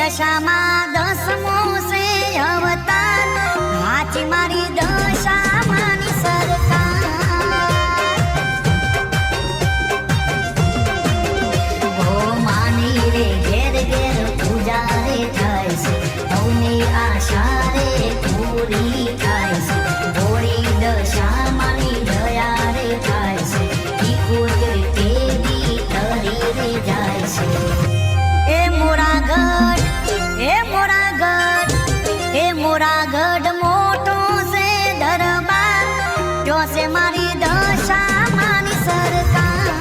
દશામાં દસમો છે અવતાર હાચી મારી દશામાની સરકાર ઓ માની રે ઘેર ઘેર પૂજા રે થાય છે સૌની આશા રે પૂરી થાય છે ભોળી દશામાની દયા રે થાય છે ઈ કુદરત તેવી તરી રે જાય છે એ મોરાગઢ મોટો છે દરબાર જો છે મારી દશામાની સરકાર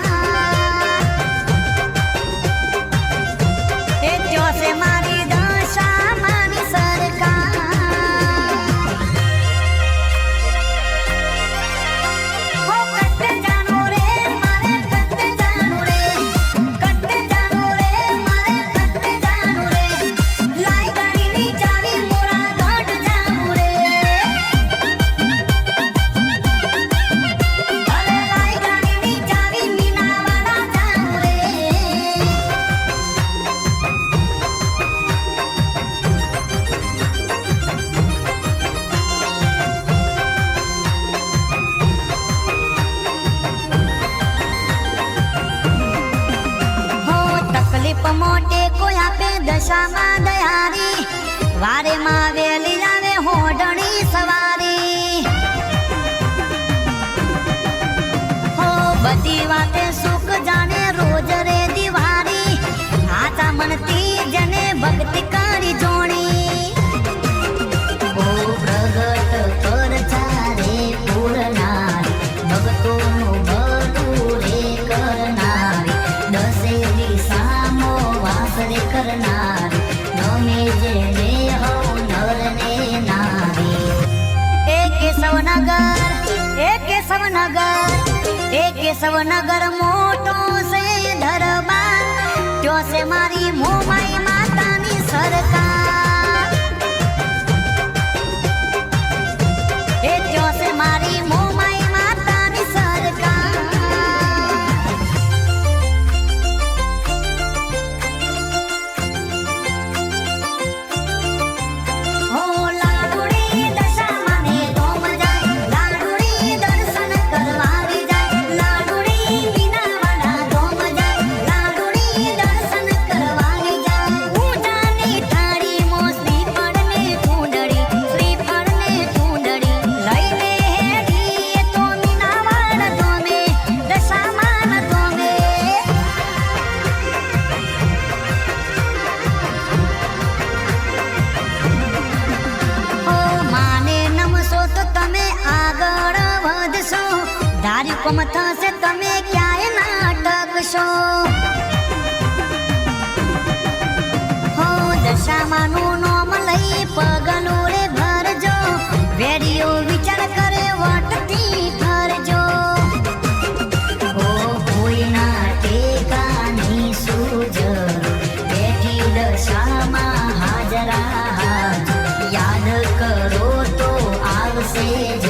એ જો છે મારી દશામાની સરકાર ઓ કટ્ટે જાનો રે મારે કટ્ટે જાનો રે કટ્ટે જાનો રે મારે કટ્ટે જાનો રે લાઈ ગાડીની ચાવી મોરાગઢ જાનો રે અરે લાઈ ગાડીની ચાવી મીનાવાડા જાનો રે હો તકલીફ મોટે કોઈ આપે દશામાં દયારી વારે માં વેલી આવે હોડણી સવારી હો બધી વાતે સુખ જાણે રોજ રે દિવારી આચા મનથી જને ભક્તિ કરી જોણી ઓ પ્રગટ કર ચારે પૂરનાર ભક્તોનું ભલું રે કરનારી દસે દિશામો વાસ રે કરનારી નમે જેને હો નર ને નારી એ કેશવનગર મોટો છે દરબાર જો છે મારી મોમાઈ માતાની સરકાર એ જો છે મારી મોમાઈ માતાની સરકાર હો લાડુડી દશામાને ધોમ જાય લાડુડી દર્શન કરવાવી જાય લાડુડી મીનાવાડા ધોમ જાય લાડુડી દર્શન કરવાવી જાય પૂજાની થાળી મો શ્રીફળને ચૂંદડી લઈને હેડી તો મીનાવાડા ધોમે દશામાન ધોમે ઓ માને નમશો તો તમે આગળ વધશો ધાર્યું કોમ થશે તમે ક્યાંય ના અટકશો હો દશામાનું નામ લઈ પગલું રે ભરજો વેડિયો વિચાર કરે વટથી ફરજો ઓ કોઈના ટેકાની સૂજ બેઠી દશામાં હાજરા યાદ કરો તો આવશે જ